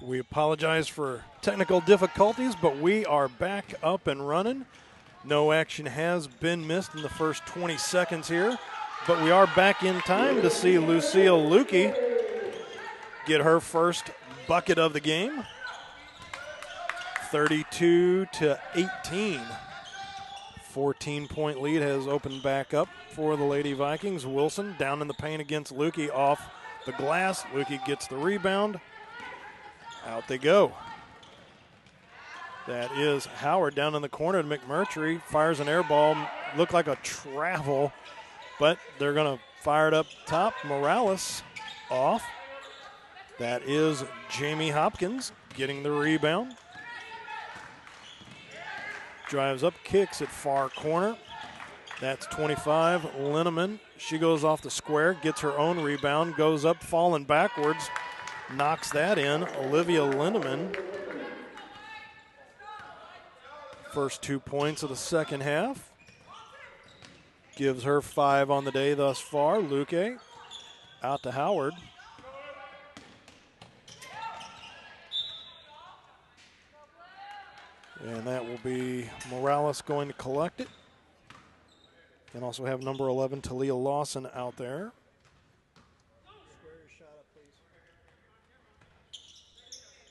We apologize for technical difficulties, but we are back up and running. No action has been missed in the first 20 seconds here, but we are back in time to see Lucille Lukey get her first bucket of the game. 32-18. 14-point lead has opened back up for the Lady Vikings. Wilson down in the paint against Lukey off the glass. Lukey gets the rebound. Out they go. That is Howard down in the corner to McMurtry. Fires an air ball. Looked like a travel, but they're going to fire it up top. Morales off. That is Jamie Hopkins getting the rebound. Drives up, kicks at far corner. That's 25. Linneman. She goes off the square, gets her own rebound, goes up, falling backwards. Knocks that in. Olivia Lindemann. First 2 points of the second half. Gives her 5 on the day thus far. Luque out to Howard. And that will be Morales going to collect it. And also have number 11, Talia Lawson, out there.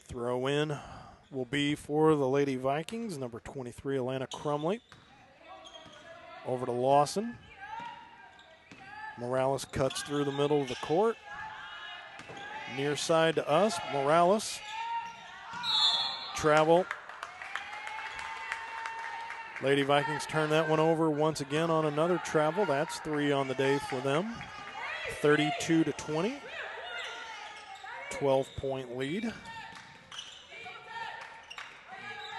Throw in will be for the Lady Vikings, number 23, Alana Crumley. Over to Lawson. Morales cuts through the middle of the court. Near side to us, Morales. Travel. Lady Vikings turn that one over once again on another travel. That's 3 on the day for them. 32-20. 12-point lead.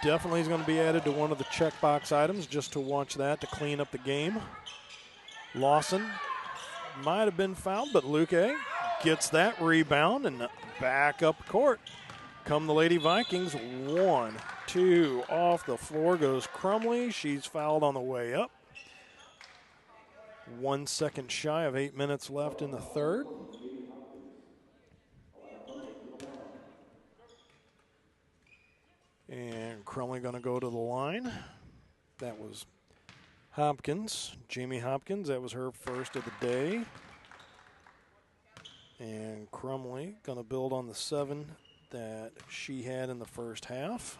Definitely is going to be added to one of the checkbox items just to watch that to clean up the game. Lawson might have been fouled, but Luque gets that rebound and back up court. Come the Lady Vikings. 1, 2, off the floor goes Crumley. She's fouled on the way up. 1 second shy of 8 minutes left in the third. And Crumley going to go to the line. That was Hopkins, Jamie Hopkins. That was her first of the day. And Crumley going to build on the 7 that she had in the first half.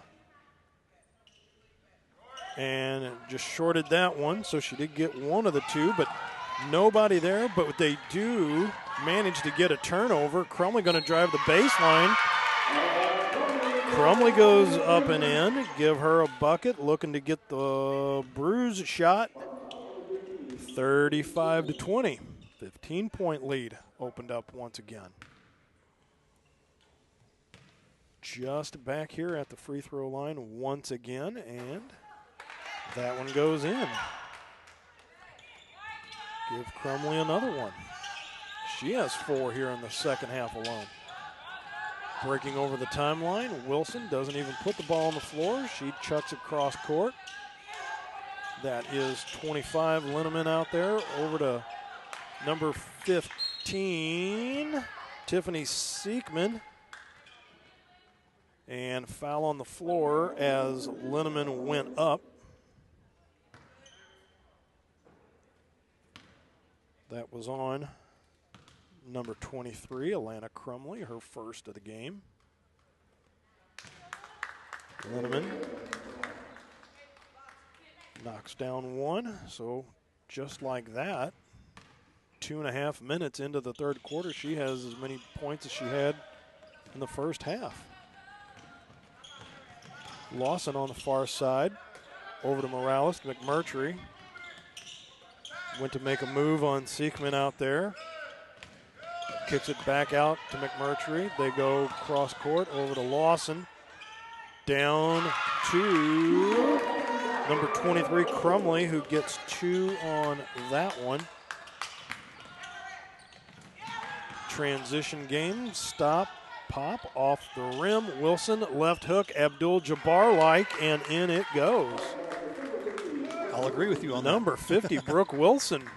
And just shorted that one, so she did get one of the 2, but nobody there. But they do manage to get a turnover. Crumley going to drive the baseline. Crumley goes up and in. Give her a bucket, looking to get the bruise shot. 35-20. 15-point lead opened up once again. Just back here at the free throw line once again, and that one goes in. Give Crumley another one. She has 4 here in the second half alone. Breaking over the timeline, Wilson doesn't even put the ball on the floor. She chucks it cross court. That is 25, Linneman out there. Over to number 15, Tiffany Seekman. And foul on the floor as Linneman went up. That was on number 23, Alana Crumley, her first of the game. Linneman knocks down one, so just like that, 2.5 minutes into the third quarter, she has as many points as she had in the first half. Lawson on the far side, over to Morales, to McMurtry. Went to make a move on Seekman out there. Kicks it back out to McMurtry. They go cross court over to Lawson. Down to number 23, Crumley, who gets 2 on that one. Transition game, stop, pop, off the rim. Wilson, left hook, Abdul-Jabbar-like, and in it goes. I'll agree with you on that. Number 50, Brooke Wilson.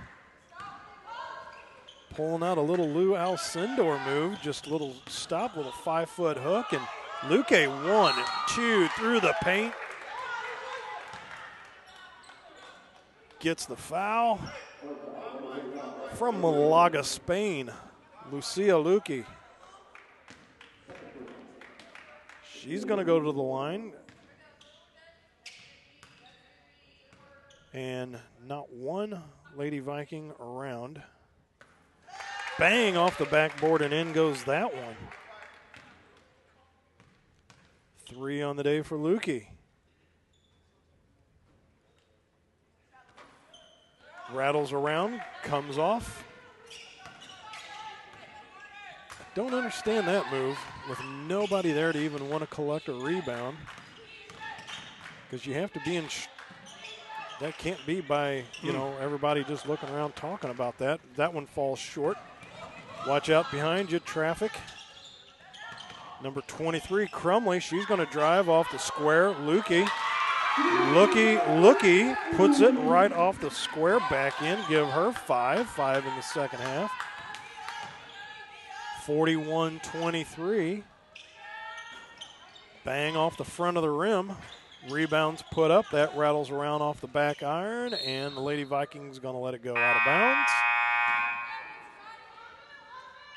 Pulling out a little Lou Alcindor move, just a little stop, little 5-foot hook, and Luque 1, 2 through the paint. Gets the foul from Malaga, Spain. Lucia Luque. She's going to go to the line. And not one Lady Viking around. Bang off the backboard, and in goes that one. 3 on the day for Luque. Rattles around, comes off. Don't understand that move with nobody there to even want to collect a rebound. Because you have to be in, that can't be by, you know, everybody just looking around talking about that. That one falls short. Watch out behind you, traffic. Number 23, Crumley, she's going to drive off the square. Luque puts it right off the square, back in. Give her 5 in the second half. 41-23. Bang off the front of the rim. Rebounds put up. That rattles around off the back iron, and the Lady Vikings going to let it go out of bounds.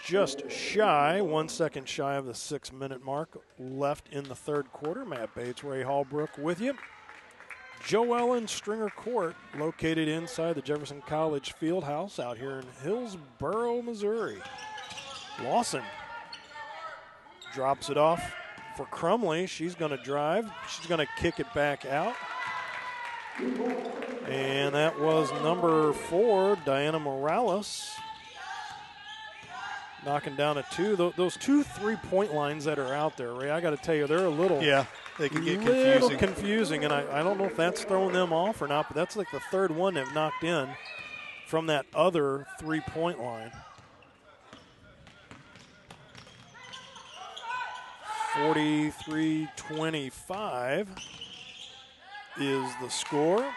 Just shy, 1 second shy of the 6-minute mark left in the third quarter. Matt Bates, Ray Hallbrook with you. Joellen Stringer Court, located inside the Jefferson College Fieldhouse out here in Hillsboro, Missouri. Lawson drops it off for Crumley. She's going to drive. She's going to kick it back out. And that was number 4, Diana Morales. Knocking down a 2. Those 2 3-point lines that are out there, Ray, I got to tell you, they're a little, they can get confusing. And I don't know if that's throwing them off or not, but that's like the third one they've knocked in from that other 3-point line. 43-25 is the score.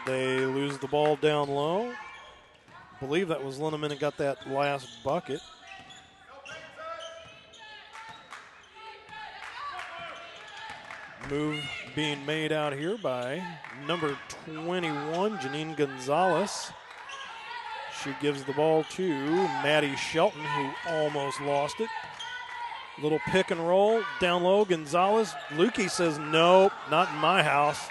They lose the ball down low. I believe that was Linneman that got that last bucket. Move being made out here by number 21, Janine Gonzalez. She gives the ball to Maddie Shelton, who almost lost it. Little pick and roll, down low, Gonzalez. Luque says, nope, not in my house.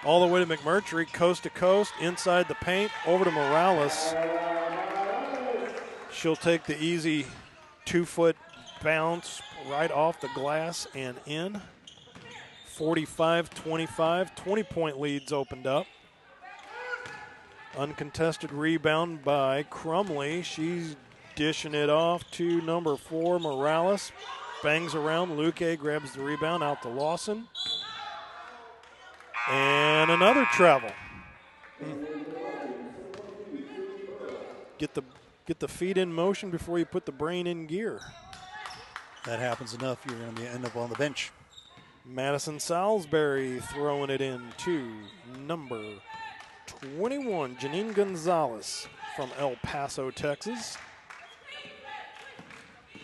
All the way to McMurtry, coast to coast, inside the paint, over to Morales. She'll take the easy 2-foot bounce right off the glass and in. 45-25, 20-point leads opened up. Uncontested rebound by Crumley. She's dishing it off to number 4, Morales. Bangs around. Luque grabs the rebound out to Lawson. And another travel. Get the feet in motion before you put the brain in gear. That happens enough, you're going to end up on the bench. Madison Salisbury throwing it in to number 21, Janine Gonzalez from El Paso, Texas.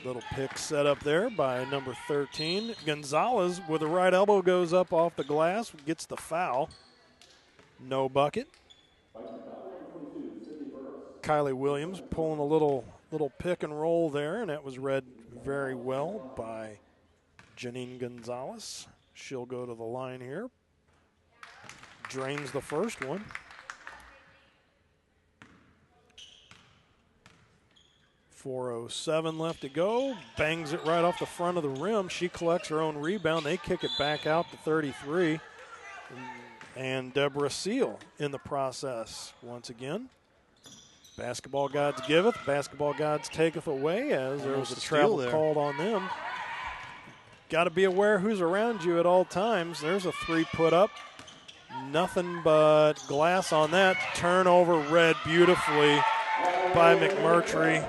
Little pick set up there by number 13. Gonzalez with the right elbow goes up off the glass, gets the foul. No bucket. Kylie Williams pulling a little pick and roll there, and that was read very well by Janine Gonzalez. She'll go to the line here. Drains the first one. .407 left to go. Bangs it right off the front of the rim. She collects her own rebound. They kick it back out to 33. And Deborah Seal in the process once again. Basketball gods giveth, basketball gods taketh away, as there was a travel called on them. Got to be aware who's around you at all times. There's a 3 put up. Nothing but glass on that. Turnover read beautifully by McMurtry.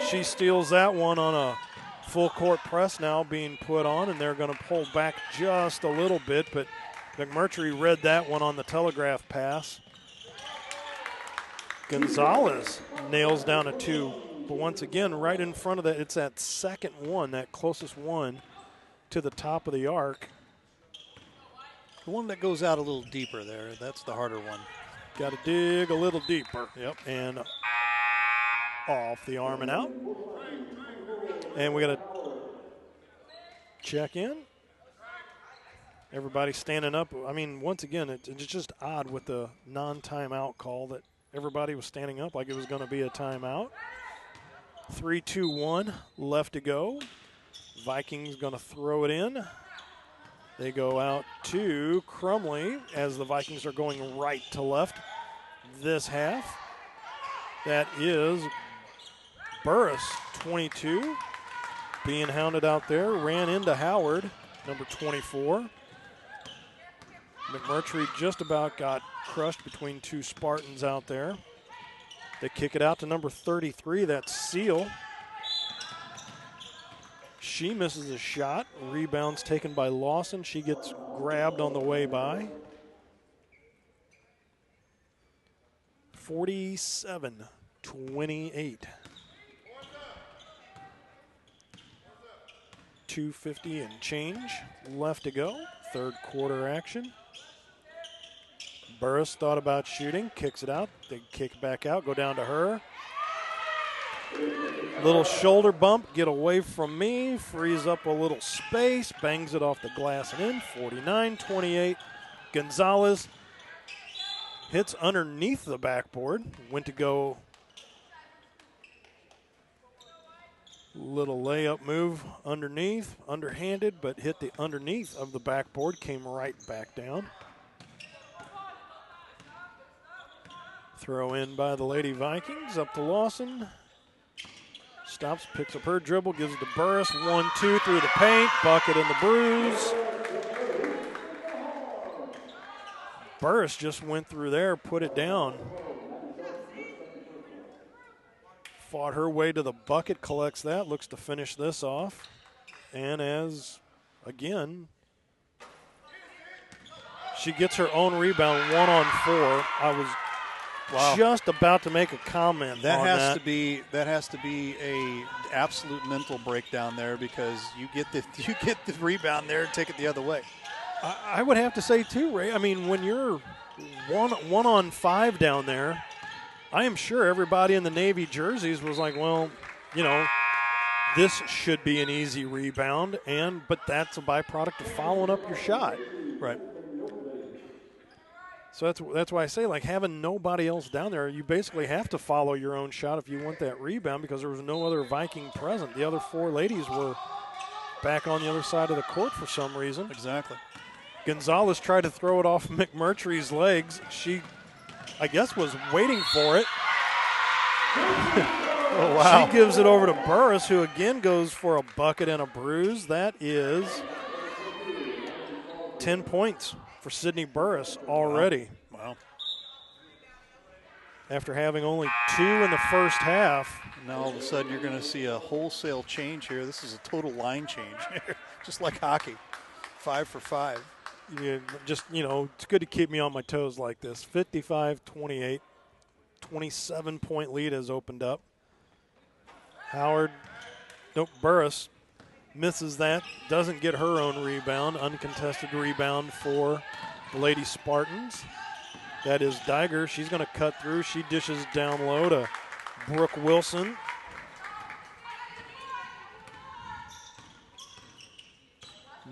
She steals that one on a full court press now being put on, and they're going to pull back just a little bit, but McMurtry read that one on the telegraph pass. Gonzalez nails down a 2, but once again, right in front of that, it's that second one, that closest one to the top of the arc. The one that goes out a little deeper there, that's the harder one. Got to dig a little deeper. Yep. And off the arm and out. And we got to check in. Everybody standing up. I mean, once again, it's just odd with the non-timeout call that everybody was standing up like it was going to be a timeout. 3-2-1 left to go. Vikings going to throw it in. They go out to Crumley as the Vikings are going right to left this half. That is Burris, 22, being hounded out there. Ran into Howard, number 24. McMurtry just about got crushed between two Spartans out there. They kick it out to number 33, that's Seal. She misses a shot. Rebound's taken by Lawson. She gets grabbed on the way by. 47-28. 2:50 and change left to go. Third quarter action. Burris thought about shooting, kicks it out. They kick back out, go down to her. Little shoulder bump, get away from me, frees up a little space, bangs it off the glass and in. 49-28. Gonzalez hits underneath the backboard. Went to go little layup move underneath, underhanded, but hit the underneath of the backboard, came right back down. Throw in by the Lady Vikings, up to Lawson. Stops, picks up her dribble, gives it to Burris. 1-2 through the paint, bucket in the bruise. Burris just went through there, put it down. Fought her way to the bucket, collects that, looks to finish this off. And as, again, she gets her own rebound, 1-on-4. I was just about to make a comment that on has that. That has to be a absolute mental breakdown there, because you get the rebound there and take it the other way. I would have to say too, Ray. I mean, when you're 1-on-5 down there, I am sure everybody in the Navy jerseys was like, well, you know, this should be an easy rebound, but that's a byproduct of following up your shot. Right. So that's why I say, like, having nobody else down there, you basically have to follow your own shot if you want that rebound, because there was no other Viking present. The other four ladies were back on the other side of the court for some reason. Exactly. Gonzalez tried to throw it off McMurtry's legs. She, I guess, was waiting for it. Oh, wow. She gives it over to Burris, who again goes for a bucket and a bruise. That is 10 points for Sydney Burris already. Wow. After having only 2 in the first half. Now all of a sudden you're going to see a wholesale change here. This is a total line change here, just like hockey. 5 for 5. Yeah, just, you know, it's good to keep me on my toes like this. 55-28. 27-point lead has opened up. Burris misses that, doesn't get her own rebound. Uncontested rebound for the Lady Spartans. That is Diger. She's going to cut through. She dishes down low to Brooke Wilson.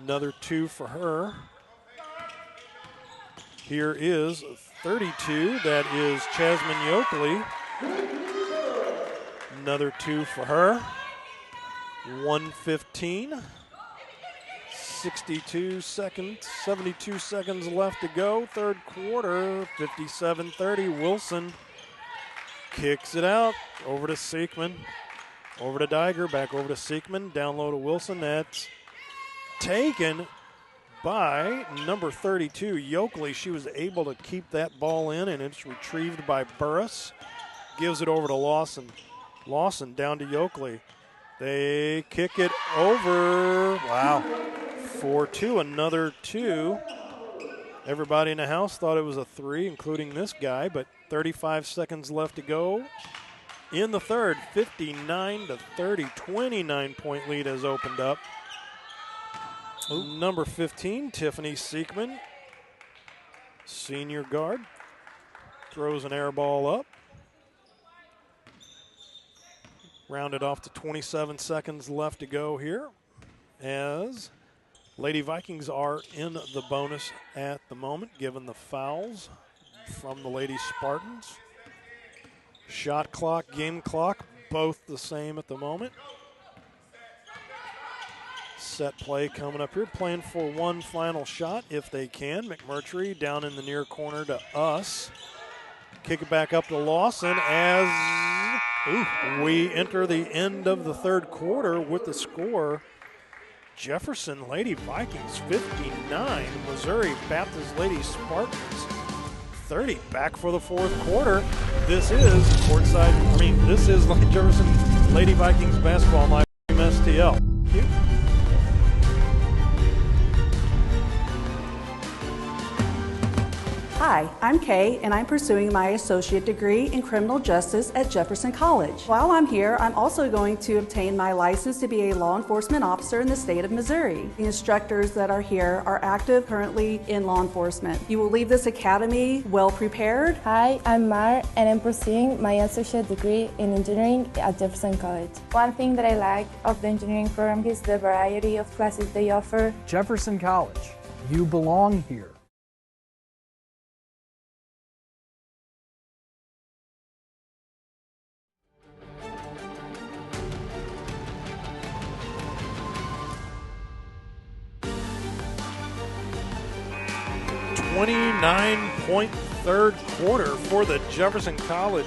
Another 2 for her. Here is 32. That is Chasmin Yokley. Another 2 for her. 1:15. 72 seconds left to go. Third quarter, 57-30. Wilson kicks it out. Over to Seekman. Over to Diger. Back over to Seekman. Down low to Wilson. That's taken by number 32, Yokley. She was able to keep that ball in, and it's retrieved by Burris. Gives it over to Lawson. Lawson down to Yokley. They kick it over. Wow. 4-2, another 2. Everybody in the house thought it was a 3, including this guy, but 35 seconds left to go. In the third, 59-30, 29-point lead has opened up. Ooh. Number 15, Tiffany Seekman, senior guard, throws an air ball up. Rounded off to 27 seconds left to go here, as Lady Vikings are in the bonus at the moment, given the fouls from the Lady Spartans. Shot clock, game clock, both the same at the moment. Set play coming up here, playing for one final shot if they can. McMurtry down in the near corner to us. Kick it back up to Lawson as we enter the end of the third quarter with the score. Jefferson Lady Vikings 59, Missouri Baptist Lady Spartans 30. Back for the fourth quarter. This is this is Jefferson Lady Vikings basketball live from STL. Thank you. Hi, I'm Kay, and I'm pursuing my associate degree in criminal justice at Jefferson College. While I'm here, I'm also going to obtain my license to be a law enforcement officer in the state of Missouri. The instructors that are here are active currently in law enforcement. You will leave this academy well prepared. Hi, I'm Mar, and I'm pursuing my associate degree in engineering at Jefferson College. One thing that I like of the engineering program is the variety of classes they offer. Jefferson College, you belong here. .9 third quarter for the Jefferson College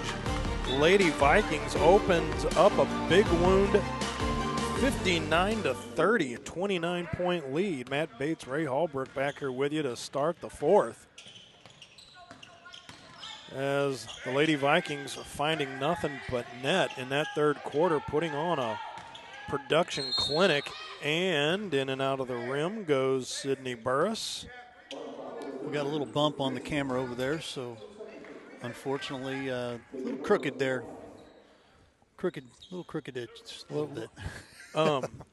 Lady Vikings. Opens up a big wound, 59-30, a 29-point lead. Matt Bates, Ray Hallbrook back here with you to start the fourth. As the Lady Vikings are finding nothing but net in that third quarter, putting on a production clinic, and in and out of the rim goes Sydney Burris. We got a little bump on the camera over there, so unfortunately a little crooked there. Little crooked just a little bit.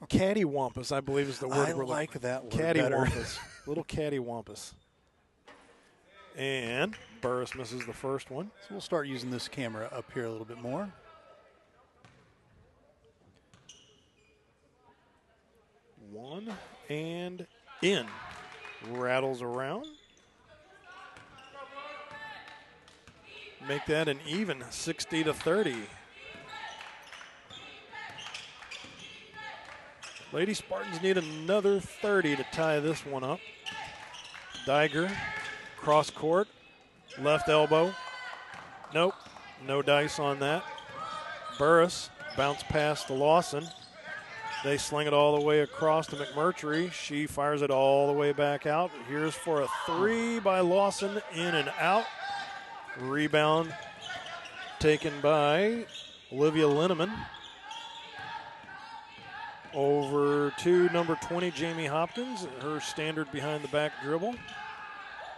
Cattywampus, I believe is the word. I like that word better. Little cattywampus. And Burris misses the first one. So we'll start using this camera up here a little bit more. One and in. Rattles around. Make that an even 60-30. Lady Spartans need another 30 to tie this one up. Diger, cross court, left elbow. Nope, no dice on that. Burris, bounce pass to Lawson. They sling it all the way across to McMurtry. She fires it all the way back out. Here's for a three by Lawson, in and out. Rebound taken by Olivia Linneman. Over to number 20, Jamie Hopkins. Her standard behind the back dribble.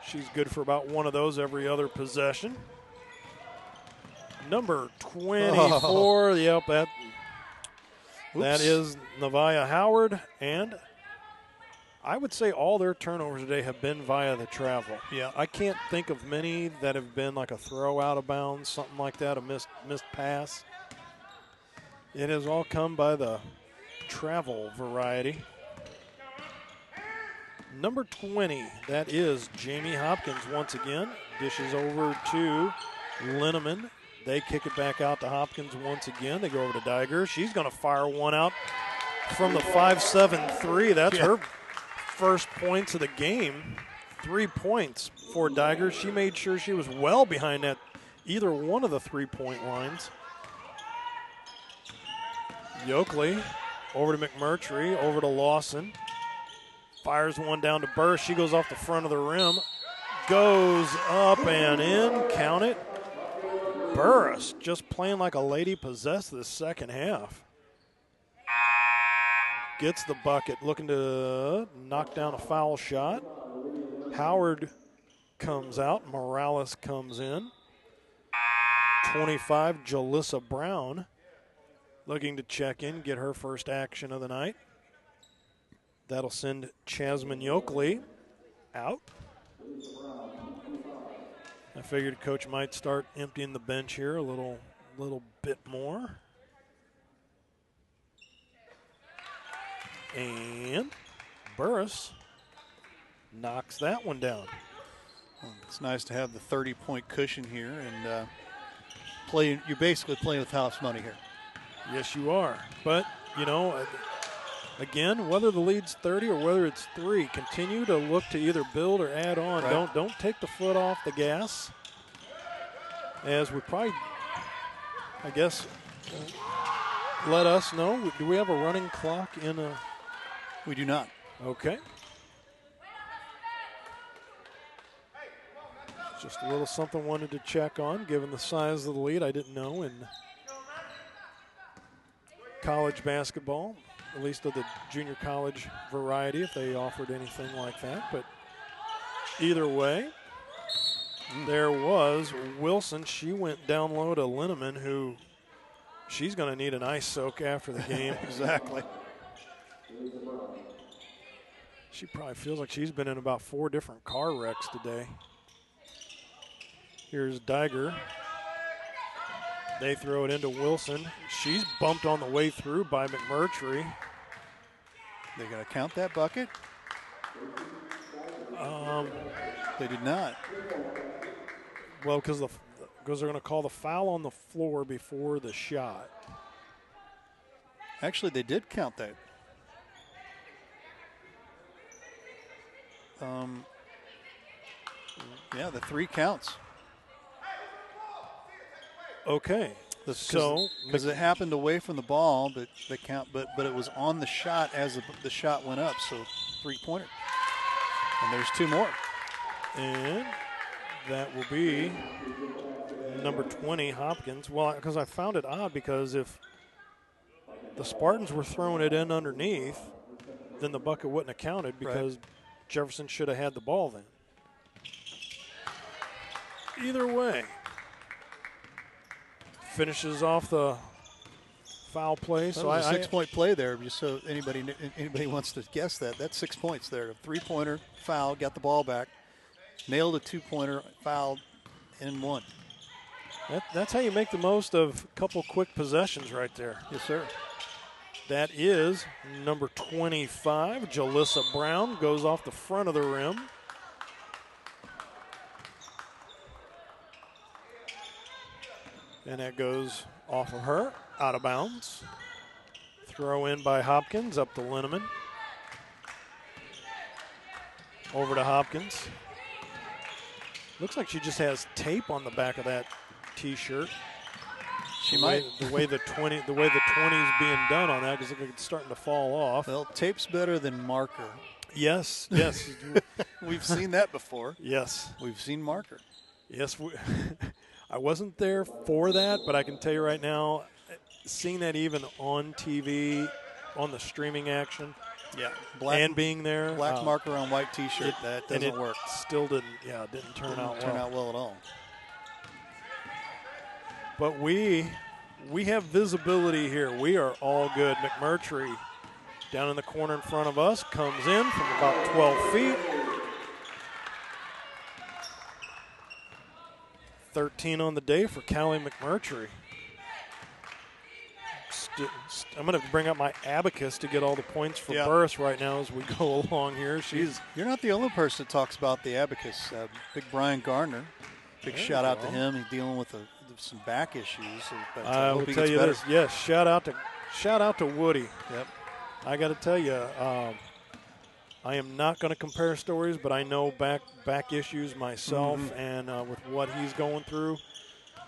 She's good for about one of those every other possession. Number 24, yep, that is Nevaeh Howard, and I would say all their turnovers today have been via the travel. Yeah. I can't think of many that have been like a throw out of bounds, something like that, a missed pass. It has all come by the travel variety. Number 20, that is Jamie Hopkins once again. Dishes over to Linneman. They kick it back out to Hopkins once again. They go over to Diger. She's going to fire one out from the 5-7-3. That's her first points of the game. 3 points for Diger. She made sure she was well behind that either one of the 3-point lines. Yoakley over to McMurtry, over to Lawson. Fires one down to Burris. She goes off the front of the rim. Goes up and in. Count it. Burris just playing like a lady possessed this second half. Gets the bucket, looking to knock down a foul shot. Howard comes out. Morales comes in. 25, Jalissa Brown looking to check in, get her first action of the night. That'll send Chasman Yokley out. I figured Coach might start emptying the bench here a little bit more. And Burris knocks that one down. Well, it's nice to have the 30-point cushion here, and you're basically playing with house money here. Yes, you are. But, you know, again, whether the lead's 30 or whether it's 3, continue to look to either build or add on. Right. Don't take the foot off the gas. As we probably, I guess, let us know. Do we have a running clock in a? We do not. Okay. Just a little something wanted to check on, given the size of the lead. I didn't know in college basketball, at least of the junior college variety, if they offered anything like that. But either way, there was Wilson. She went down low to Linneman, who she's going to need an ice soak after the game. Exactly. She probably feels like she's been in about 4 different car wrecks today. Here's Diger. They throw it into Wilson. She's bumped on the way through by McMurtry. They're going to count that bucket? They did not. Well, because they're going to call the foul on the floor before the shot. Actually, they did count that. Yeah, the 3 counts. Okay. Because it happened away from the ball, but the count, but it was on the shot as the shot went up. So 3-pointer, and there's 2 more, and that will be number 20, Hopkins. Well, because I found it odd, because if the Spartans were throwing it in underneath, then the bucket wouldn't have counted, because right. Jefferson should have had the ball then. Either way, finishes off the foul play. So a 6-point play there, just so anybody wants to guess that. That's 6 points there. A 3-pointer, foul, got the ball back, nailed a 2-pointer, fouled, and 1. That's how you make the most of a couple quick possessions right there. Yes, sir. That is number 25, Jalissa Brown, goes off the front of the rim. And that goes off of her, out of bounds. Throw in by Hopkins, up to Linneman. Over to Hopkins. Looks like she just has tape on the back of that T-shirt. She might. The way the 20 is being done on that, because it's starting to fall off. Well, tape's better than marker. Yes. We've seen that before. Yes. We've seen marker. Yes. I wasn't there for that, but I can tell you right now, seeing that even on TV, on the streaming action, and being there. Black marker on white T-shirt, that doesn't work. Still didn't turn out well at all. But we have visibility here. We are all good. McMurtry down in the corner in front of us comes in from about 12 feet. 13 on the day for Callie McMurtry. I'm going to bring up my abacus to get all the points for Burris right now as we go along here. You're not the only person that talks about the abacus. Big Brian Gardner, big shout out to him. He's dealing with some back issues. But I will tell you this. Yes, shout out to Woody. Yep. I got to tell you, I am not going to compare stories, but I know back issues myself, and with what he's going through.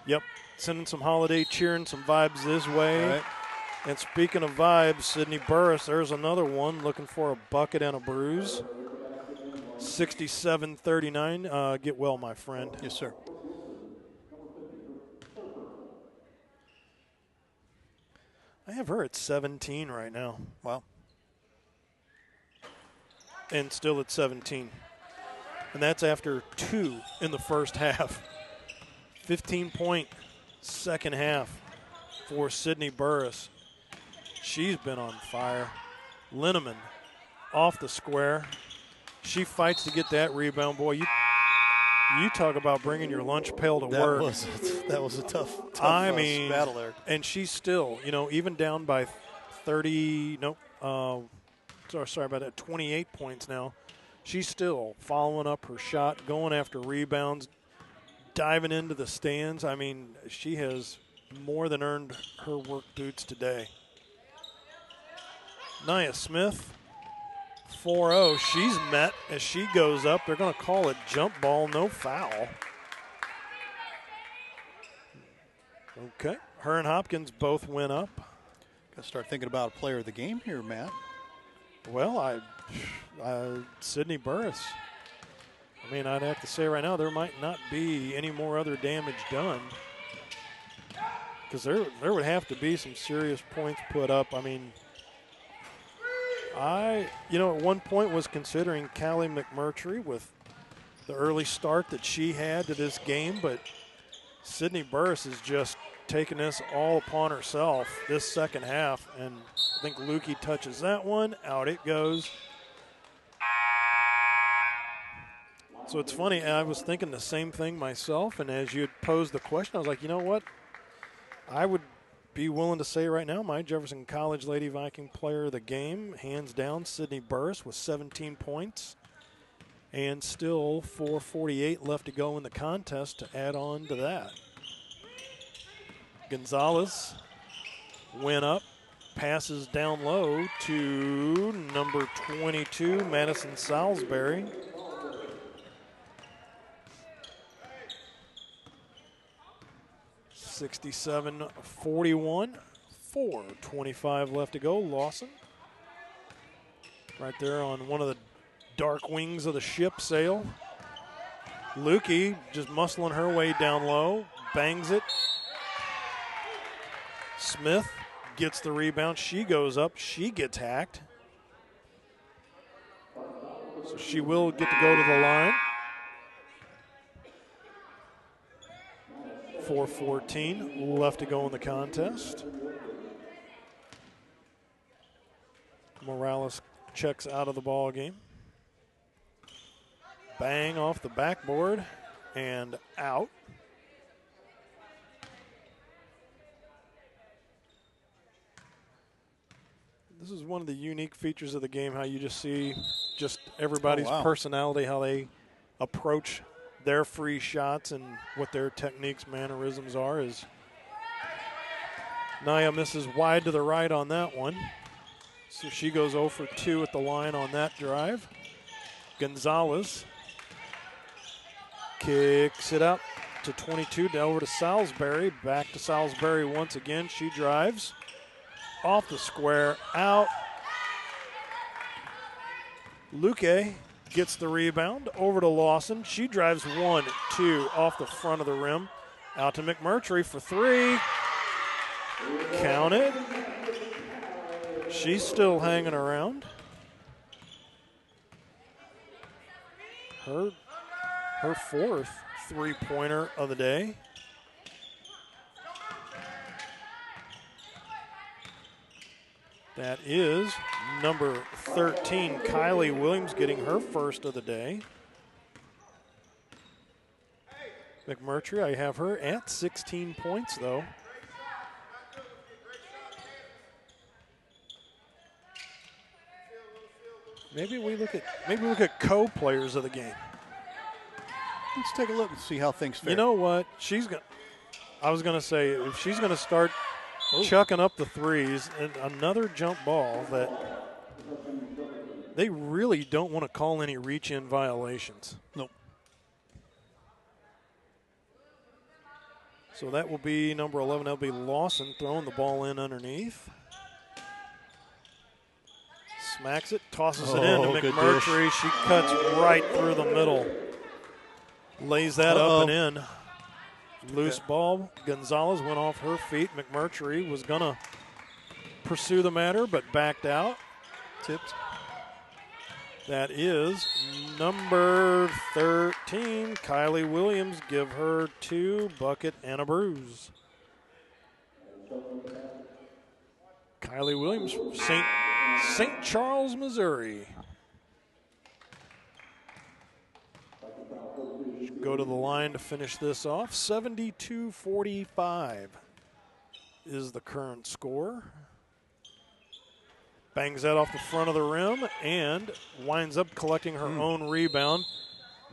Yep, sending some holiday cheering, some vibes this way. Right. And speaking of vibes, Sydney Burris, there's another one looking for a bucket and a bruise. 67-39. Get well, my friend. Yes, sir. I have her at 17 right now. Wow. And still at 17. And that's after 2 in the first half. 15-point second half for Sydney Burris. She's been on fire. Linneman off the square. She fights to get that rebound. Boy, you talk about bringing your lunch pail to work. That was a tough battle there. And she's still, even down by 30, sorry about that, 28 points now. She's still following up her shot, going after rebounds, diving into the stands. I mean, she has more than earned her work boots today. Nia Smith, 4-0. She's met as she goes up. They're going to call it jump ball, no foul. Okay. Her and Hopkins both went up. Got to start thinking about a player of the game here, Matt. Well, Sydney Burris. I mean, I'd have to say right now there might not be any more other damage done, because there would have to be some serious points put up. I mean, at one point was considering Callie McMurtry with the early start that she had to this game, but Sydney Burris has just taken this all upon herself this second half, and I think Lukey touches that one. Out it goes. So it's funny, I was thinking the same thing myself, and as you had posed the question, I was like, you know what? I would be willing to say right now my Jefferson College Lady Viking player of the game, hands down, Sydney Burris with 17 points, and still 4:48 left to go in the contest to add on to that. Gonzalez went up, passes down low to number 22, Madison Salisbury. (67-41), 4:25 left to go. Lawson right there on one of the dark wings of the ship sail. Lukey just muscling her way down low, bangs it. Smith gets the rebound. She goes up. She gets hacked. So she will get to go to the line. 4:14 left to go in the contest. Morales checks out of the ball game. Bang off the backboard and out. This is one of the unique features of the game, how you just see just everybody's personality, how they approach their free shots and what their techniques, mannerisms are. Is Nia misses wide to the right on that one. So she goes 0 for 2 at the line on that drive. Gonzalez kicks it up to 22, down over to Salisbury. Back to Salisbury once again. She drives off the square, out. Luque gets the rebound over to Lawson. She drives 1, 2 off the front of the rim. Out to McMurtry for 3. Counted. She's still hanging around. Her fourth three-pointer of the day. That is number 13, Kylie Williams, getting her first of the day. McMurtry, I have her at 16 points, though. Maybe we look at co-players of the game. Let's take a look and see how things fare. You know what? I was gonna say, if she's gonna start chucking up the threes, and another jump ball that they really don't want to call any reach-in violations. Nope. So that will be number 11. That'll be Lawson throwing the ball in underneath. Smacks it, tosses it in to McMurtry. She cuts right through the middle. Lays that up and in. Loose ball. Gonzalez went off her feet. McMurtry was going to pursue the matter, but backed out. Tipped. That is number 13, Kylie Williams. Give her 2, bucket and a bruise. Kylie Williams, St. Charles, Missouri. Should go to the line to finish this off. 72-45 is the current score. Bangs that off the front of the rim and winds up collecting her own rebound.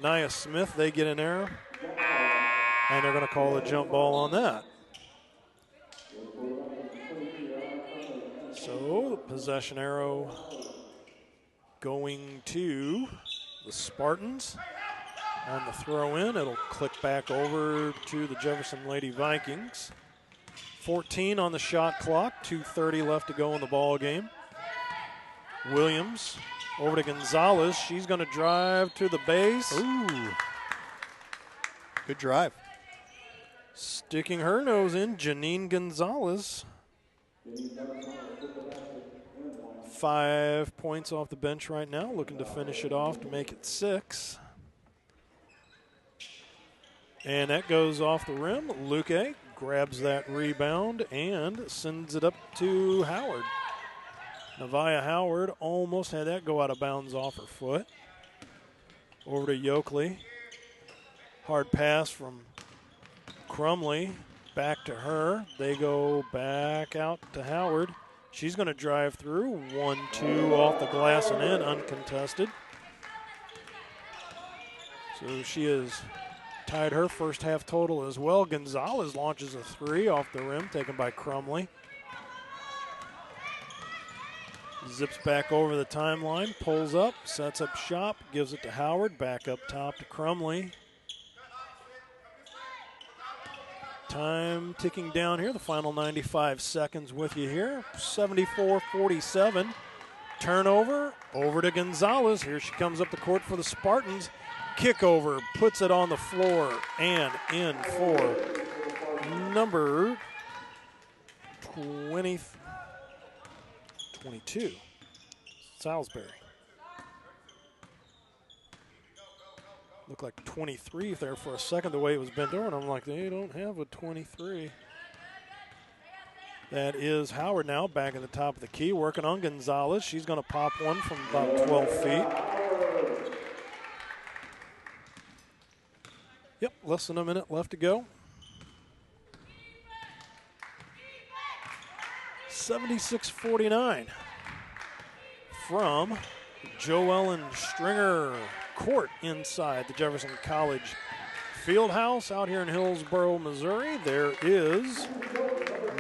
Nia Smith, they get in there, and they're going to call a jump ball on that. So the possession arrow going to the Spartans. On the throw in, it'll click back over to the Jefferson Lady Vikings. 14 on the shot clock, 2:30 left to go in the ball game. Williams over to Gonzalez. She's going to drive to the base. Ooh. Good drive. Sticking her nose in, Janine Gonzalez. 5 points off the bench right now, looking to finish it off to make it 6. And that goes off the rim. Luque grabs that rebound and sends it up to Howard. Nevaeh Howard almost had that go out of bounds off her foot. Over to Yokley. Hard pass from Crumley. Back to her. They go back out to Howard. She's going to drive through. 1-2 off the glass and in, uncontested. So she has tied her first half total as well. Gonzalez launches a 3 off the rim, taken by Crumley. Zips back over the timeline, pulls up, sets up shop, gives it to Howard, back up top to Crumley. Time ticking down here, the final 95 seconds with you here. 74-47. Turnover, over to Gonzalez. Here she comes up the court for the Spartans. Kick over, puts it on the floor, and in for number 22, Salisbury. Looked like 23 there for a second, the way it was bent over, and I'm like, they don't have a 23. That is Howard now, back at the top of the key, working on Gonzalez. She's going to pop one from about 12 feet. Yep, less than a minute left to go. 76-49 from Joellen Stringer court inside the Jefferson College Fieldhouse out here in Hillsboro, Missouri. There is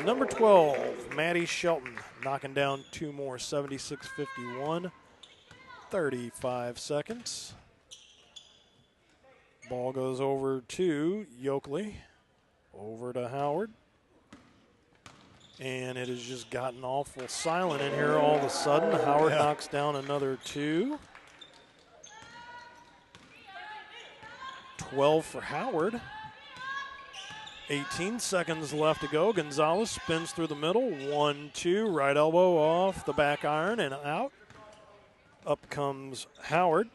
number 12, Maddie Shelton, knocking down 2 more. 76-51, 35 seconds. Ball goes over to Yokley, over to Howard. And it has just gotten awful silent in here all of a sudden. Howard knocks down another 2. 12 for Howard. 18 seconds left to go. Gonzalez spins through the middle. 1-2, right elbow off the back iron and out. Up comes Howard.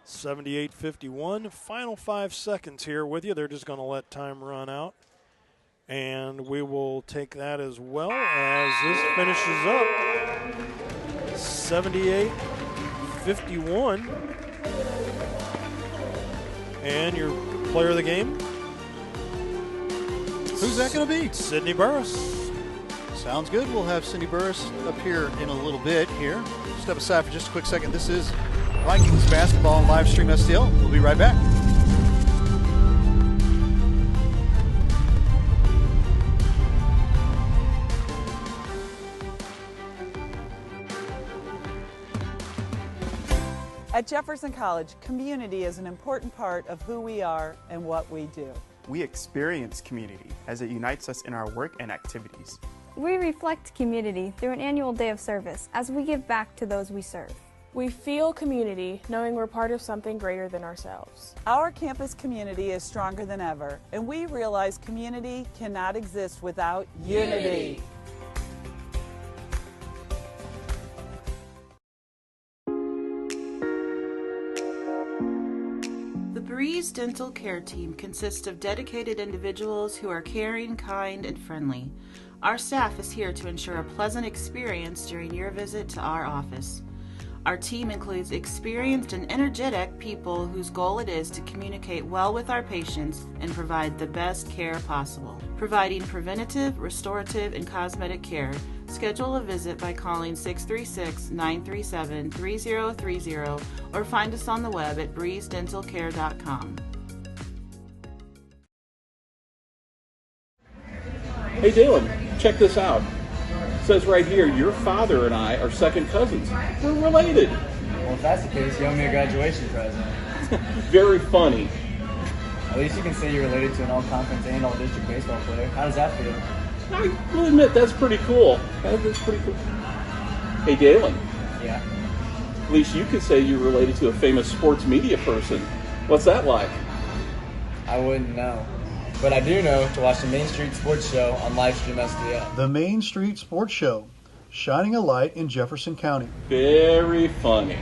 78-51. Final 5 seconds here with you. They're just going to let time run out. And we will take that as well as this finishes up 78-51. And your player of the game? Who's that going to be? Sydney Burris. Sounds good. We'll have Cindy Burris up here in a little bit here. Step aside for just a quick second. This is Vikings basketball on live stream STL. We'll be right back. At Jefferson College, community is an important part of who we are and what we do. We experience community as it unites us in our work and activities. We reflect community through an annual day of service as we give back to those we serve. We feel community knowing we're part of something greater than ourselves. Our campus community is stronger than ever, and we realize community cannot exist without unity. The Breeze Dental Care Team consists of dedicated individuals who are caring, kind, and friendly. Our staff is here to ensure a pleasant experience during your visit to our office. Our team includes experienced and energetic people whose goal it is to communicate well with our patients and provide the best care possible. Providing preventative, restorative, and cosmetic care, schedule a visit by calling 636-937-3030 or find us on the web at breezedentalcare.com. Hey Dalen, check this out. It says right here, your father and I are second cousins. We're related. Well, if that's the case, you owe me a graduation present. Very funny. At least you can say you're related to an all-conference and all-district baseball player. How does that feel? I will admit, that's pretty cool. That's pretty cool. Hey Dalen. Yeah? At least you could say you're related to a famous sports media person. What's that like? I wouldn't know. But I do know to watch the Main Street Sports Show on Livestream SDL. The Main Street Sports Show, shining a light in Jefferson County. Very funny.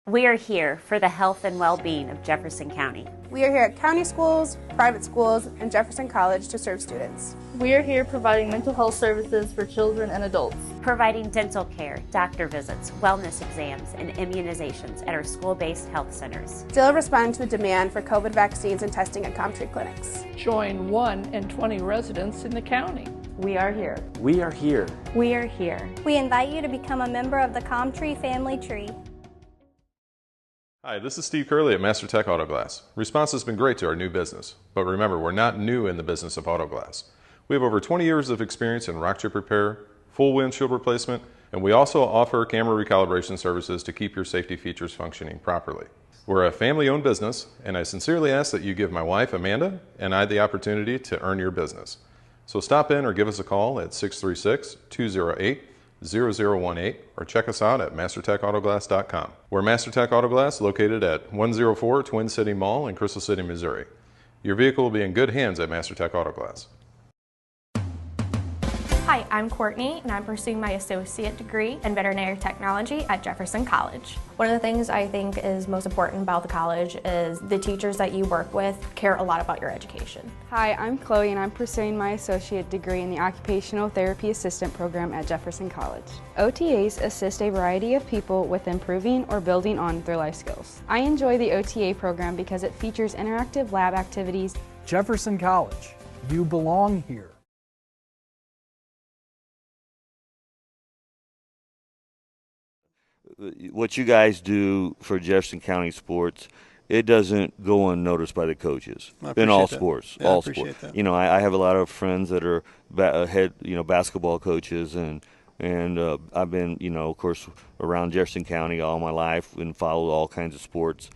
We are here for the health and well-being of Jefferson County. We are here at county schools, private schools, and Jefferson College to serve students. We are here providing mental health services for children and adults. Providing dental care, doctor visits, wellness exams, and immunizations at our school-based health centers. Still respond to the demand for COVID vaccines and testing at CompTree clinics. Join 1 in 20 residents in the county. We are here. We are here. We are here. We invite you to become a member of the CompTree family tree. Hi, this is Steve Curley at MasterTech Auto Glass. Response has been great to our new business, but remember, we're not new in the business of auto glass. We have over 20 years of experience in rock chip repair, full windshield replacement, and we also offer camera recalibration services to keep your safety features functioning properly. We're a family-owned business, and I sincerely ask that you give my wife, Amanda, and I the opportunity to earn your business. So stop in or give us a call at 636-208-0018 or check us out at mastertechautoglass.com. We're MasterTech Auto Glass, located at 104 Twin City Mall in Crystal City, Missouri. Your vehicle will be in good hands at MasterTech Auto Glass. Hi, I'm Courtney, and I'm pursuing my associate degree in veterinary technology at Jefferson College. One of the things I think is most important about the college is the teachers that you work with care a lot about your education. Hi, I'm Chloe, and I'm pursuing my associate degree in the Occupational Therapy Assistant program at Jefferson College. OTAs assist a variety of people with improving or building on their life skills. I enjoy the OTA program because it features interactive lab activities. Jefferson College, you belong here. What you guys do for Jefferson County sports, it doesn't go unnoticed by the coaches in all sports. Yeah, all I appreciate sports. that. You know, I have a lot of friends that are head, basketball coaches, and I've been, of course, around Jefferson County all my life and followed all kinds of sports,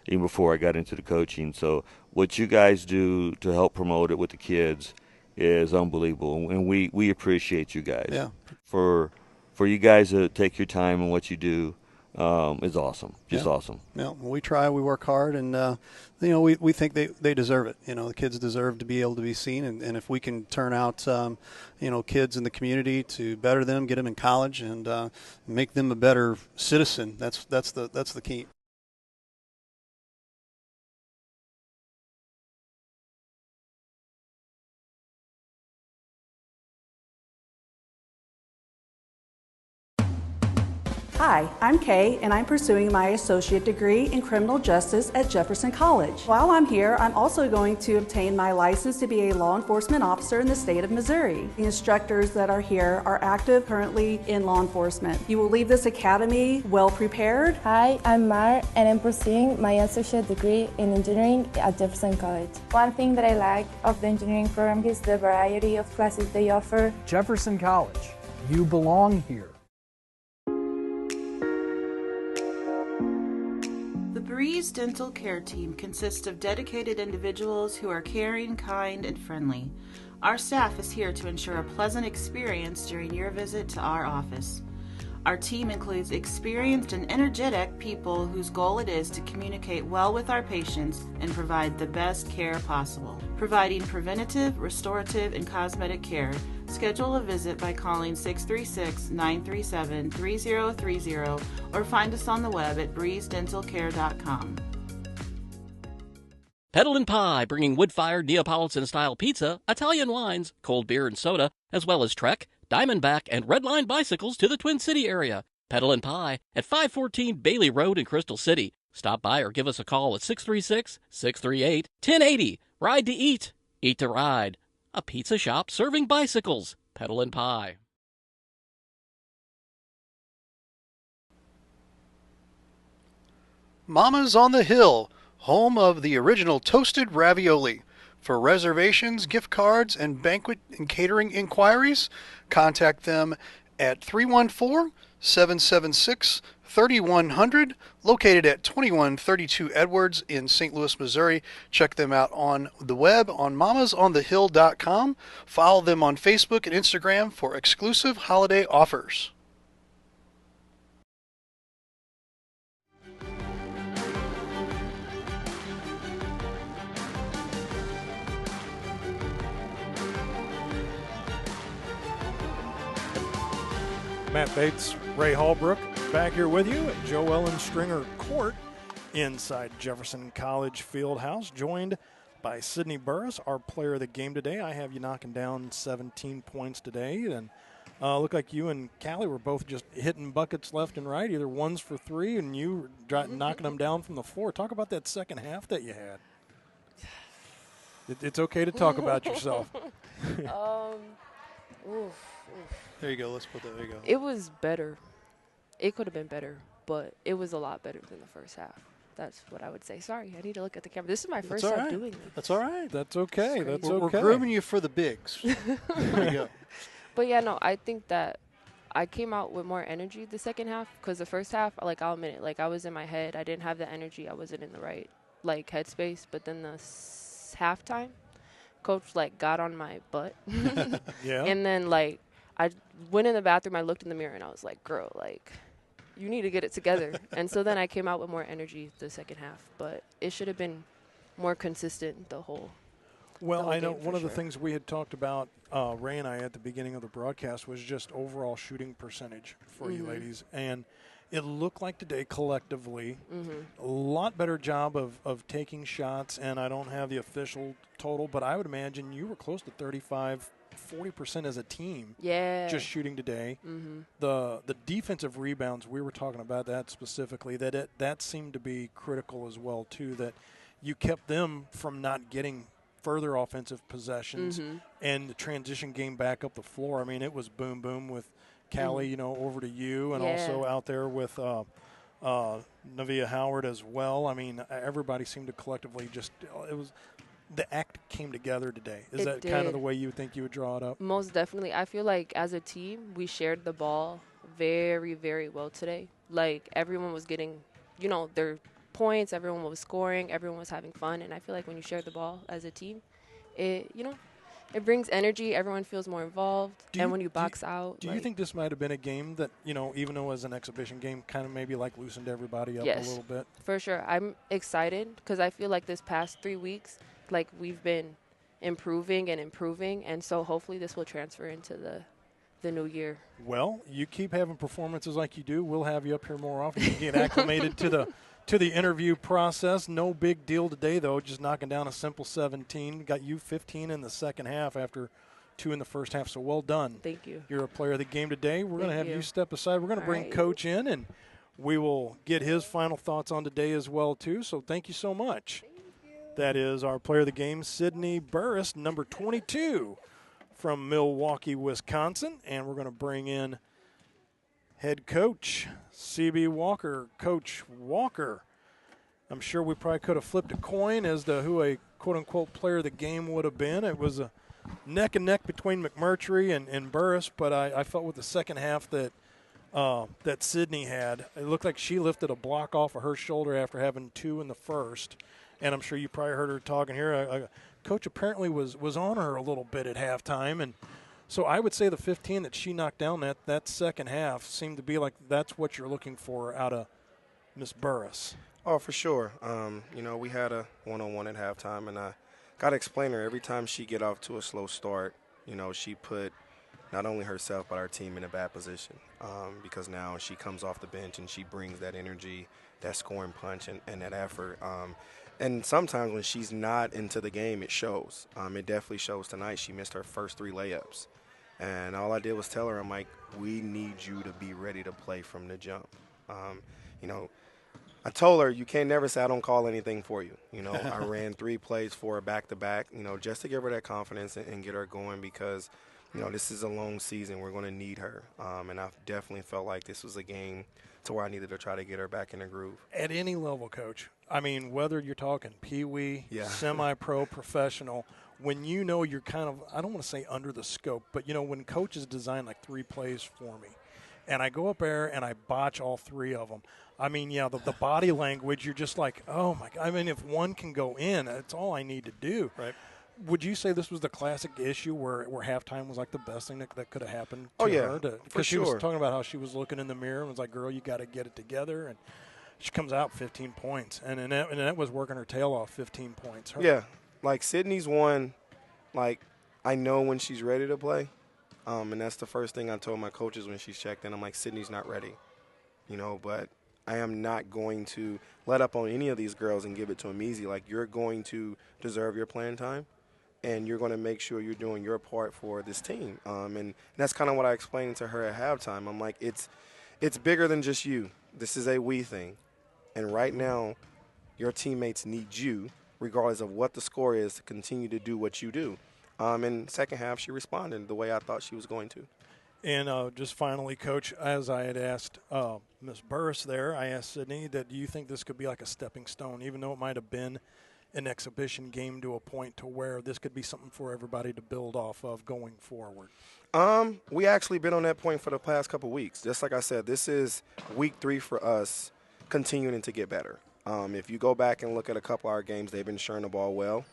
even before I got into the coaching. So what you guys do to help promote it with the kids is unbelievable, and we appreciate you guys. Yeah. For you guys to take your time and what you do is awesome. Just awesome. Yeah, we try, we work hard, and we think they deserve it. The kids deserve to be able to be seen, and if we can turn out kids in the community to better them, get them in college, and make them a better citizen, that's the key. Hi, I'm Kay, and I'm pursuing my associate degree in criminal justice at Jefferson College. While I'm here, I'm also going to obtain my license to be a law enforcement officer in the state of Missouri. The instructors that are here are active currently in law enforcement. You will leave this academy well prepared. Hi, I'm Mar, and I'm pursuing my associate degree in engineering at Jefferson College. One thing that I like of the engineering program is the variety of classes they offer. Jefferson College, you belong here. The Breeze Dental Care Team consists of dedicated individuals who are caring, kind, and friendly. Our staff is here to ensure a pleasant experience during your visit to our office. Our team includes experienced and energetic people whose goal it is to communicate well with our patients and provide the best care possible. Providing preventative, restorative, and cosmetic care, schedule a visit by calling 636-937-3030 or find us on the web at breezedentalcare.com. Pedal and Pie, bringing wood-fired Neapolitan-style pizza, Italian wines, cold beer and soda, as well as Trek, Diamondback, and Redline bicycles to the Twin City area. Pedal and Pie at 514 Bailey Road in Crystal City. Stop by or give us a call at 636-638-1080. Ride to eat, eat to ride. A pizza shop serving bicycles. Pedal and Pie. Mama's on the Hill, home of the original toasted ravioli. For reservations, gift cards, and banquet and catering inquiries, contact them at 314-776-3100, located at 2132 Edwards in St. Louis, Missouri. Check them out on the web on mamasonthehill.com. Follow them on Facebook and Instagram for exclusive holiday offers. Matt Bates, Ray Hallbrook, back here with you at Joe Ellen Stringer Court inside Jefferson College Fieldhouse, joined by Sydney Burris, our player of the game today. I have you knocking down 17 points today, and look like you and Callie were both just hitting buckets left and right, either ones for three, and you knocking them down from the floor. Talk about that second half that you had. It's okay to talk about yourself. There you go. Let's put that. There you go. It was better. It could have been better, but it was a lot better than the first half. That's what I would say. Sorry, I need to look at the camera. This is my first time doing this. That's all right. That's okay. That's okay. We're grooming you for the bigs. There you go. But yeah, no, I think that I came out with more energy the second half, because the first half, like, I'll admit it, like, I was in my head. I didn't have the energy. I wasn't in the right, like, headspace. But then the halftime, coach, like, got on my butt. Yeah. And then, like, I went in the bathroom, I looked in the mirror, and I was like, girl, like, you need to get it together. And so then I came out with more energy the second half. But it should have been more consistent the whole Well, I know one of the things we had talked about, Ray and I, at the beginning of the broadcast was just overall shooting percentage for you ladies. And it looked like today collectively a lot better job of taking shots. And I don't have the official total, but I would imagine you were close to 35-40% as a team. Yeah. Just shooting today. The defensive rebounds, we were talking about that specifically, that seemed to be critical as well, too, that you kept them from not getting further offensive possessions and the transition game back up the floor. I mean, it was boom, boom with Callie, you know, over to you, and also out there with Navia Howard as well. I mean, everybody seemed to collectively just it was the act came together today. Is that kind of the way you think you would draw it up? Most definitely. I feel like as a team, we shared the ball very, very well today. Like, everyone was getting, you know, their points, everyone was scoring, everyone was having fun, and I feel like when you share the ball as a team, it, you know, it brings energy, everyone feels more involved, and when you box out. Do you think this might have been a game that, you know, even though as an exhibition game, kind of maybe like loosened everybody up a little bit? For sure. I'm excited because I feel like this past 3 weeks, like, we've been improving, and so hopefully this will transfer into the new year. Well, you keep having performances like you do. We'll have you up here more often. You get acclimated to the interview process. No big deal today, though, just knocking down a simple 17. Got you 15 in the second half after 2 in the first half, so well done. Thank you. You're a player of the game today. We're going to have you step aside. We're going to bring Coach in, and we will get his final thoughts on today as well, too, so thank you so much. That is our player of the game, Sydney Burris, number 22 from Milwaukee, Wisconsin. And we're going to bring in head coach, C.B. Walker. Coach Walker, I'm sure we probably could have flipped a coin as to who a quote-unquote player of the game would have been. It was a neck and neck between McMurtry and Burris, but I felt with the second half that Sydney had, it looked like she lifted a block off of her shoulder after having 2 in the first. And I'm sure you probably heard her talking here. Coach apparently was on her a little bit at halftime. And so I would say the 15 that she knocked down that second half seemed to be like that's what you're looking for out of Miss Burris. Oh, for sure. You know, we had a one-on-one at halftime, and I got to explain her every time she get off to a slow start, you know, she put not only herself but our team in a bad position because now she comes off the bench and she brings that energy, that scoring punch, and that effort. And sometimes when she's not into the game, it shows. It definitely shows tonight. She missed her first 3 layups. And all I did was tell her, I'm like, we need you to be ready to play from the jump. You know, I told her, you can't never say I don't call anything for you. You know, I ran 3 plays for her back-to-back, you know, just to give her that confidence and get her going because, you know, this is a long season. We're going to need her. And I definitely felt like this was a game to where I needed to try to get her back in the groove. At any level, Coach, I mean, whether you're talking pee-wee, Yeah. semi-pro, professional, when you know you're kind of, I don't want to say under the scope, but, you know, when coaches design like 3 plays for me, and I go up there and I botch all 3 of them, I mean, yeah, the body language, you're just like, oh, my God. I mean, if one can go in, that's all I need to do. Right. Would you say this was the classic issue where halftime was like the best thing that could have happened to Oh, yeah, her? for Because she was sure. talking about how she was looking in the mirror and was like, girl, you got to get it together. And she comes out 15 points. And that was working her tail off, 15 points. Yeah, like Sydney's one, like I know when she's ready to play. And that's the first thing I told my coaches when she's checked in. I'm like, Sydney's not ready, you know, but I am not going to let up on any of these girls and give it to them easy. Like, you're going to deserve your playing time, and you're going to make sure you're doing your part for this team. And that's kind of what I explained to her at halftime. I'm like, it's bigger than just you. This is a we thing. And right now, your teammates need you, regardless of what the score is, to continue to do what you do. And second half, she responded the way I thought she was going to. And just finally, Coach, as I had asked Ms. Burris there, I asked Sydney, that do you think this could be like a stepping stone, even though it might have been an exhibition game to a point to where this could be something for everybody to build off of going forward? We actually been on that point for the past couple weeks. Just like I said, this is week 3 for us continuing to get better. If you go back and look at a couple of our games, they've been sharing the ball well.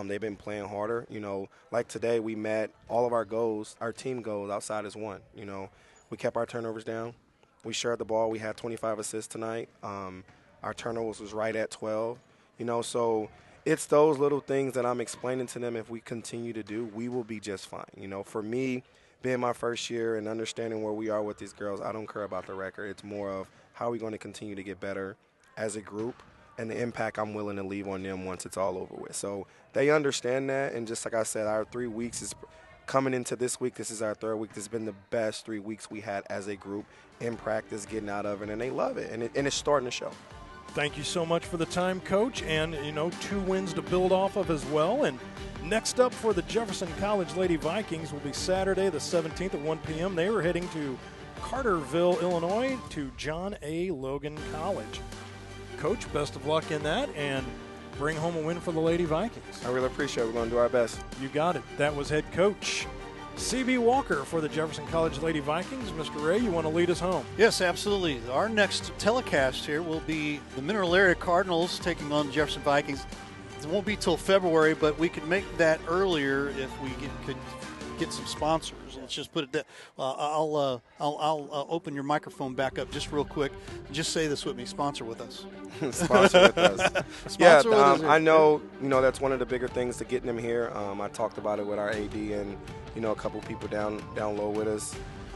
They've been playing harder. You know, like today we met all of our goals, our team goals outside as one. You know, we kept our turnovers down. We shared the ball. We had 25 assists tonight. Our turnovers was right at 12. You know, so it's those little things that I'm explaining to them. If we continue to do, we will be just fine. You know, for me, being my first year and understanding where we are with these girls, I don't care about the record. It's more of how are we going to continue to get better as a group and the impact I'm willing to leave on them once it's all over with. So they understand that, and just like I said, our 3 weeks is coming into this week. This is our 3rd week. This has been the best 3 weeks we had as a group in practice, getting out of it, and they love it, and it's starting to show. Thank you so much for the time, Coach, and, you know, 2 wins to build off of as well. And next up for the Jefferson College Lady Vikings will be Saturday the 17th at 1 p.m. They were heading to Carterville, Illinois, to John A. Logan College. Coach, best of luck in that, and bring home a win for the Lady Vikings. I really appreciate it. We're going to do our best. You got it. That was head coach C.B. Walker for the Jefferson College Lady Vikings. Mr. Ray, you want to lead us home? Yes, absolutely. Our next telecast here will be the Mineral Area Cardinals taking on the Jefferson Vikings. It won't be till February, but we could make that earlier if we could get some sponsors. Let's just put it that. I'll open your microphone back up just real quick. Just say this with me. Sponsor with us. Sponsor with us. Sponsor with us. I know. You know, that's one of the bigger things to getting them here. I talked about it with our AD and, you know, a couple people down low with us.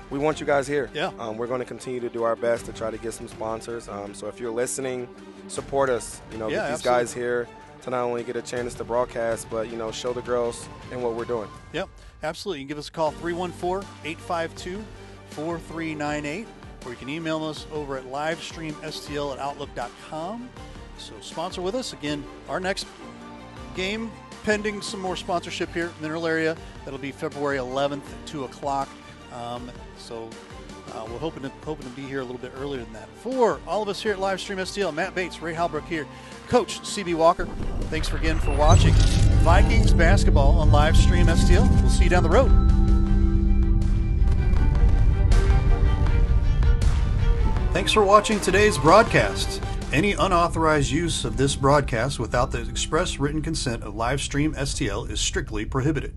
We want you guys here. Yeah. We're going to continue to do our best to try to get some sponsors. So if you're listening, support us. You know, get these guys here to not only get a chance to broadcast, but, you know, show the girls and what we're doing. Yep, absolutely. You can give us a call, 314-852-4398, or you can email us over at livestreamstl@outlook.com. So sponsor with us. Again, our next game, pending some more sponsorship here in the Mineral Area, that'll be February 11th at 2 o'clock. We're hoping to be here a little bit earlier than that. For all of us here at Livestream STL, Matt Bates, Ray Halbrook here, Coach C.B. Walker, thanks again for watching Vikings basketball on Livestream STL. We'll see you down the road. Thanks for watching today's broadcast. Any unauthorized use of this broadcast without the express written consent of Livestream STL is strictly prohibited.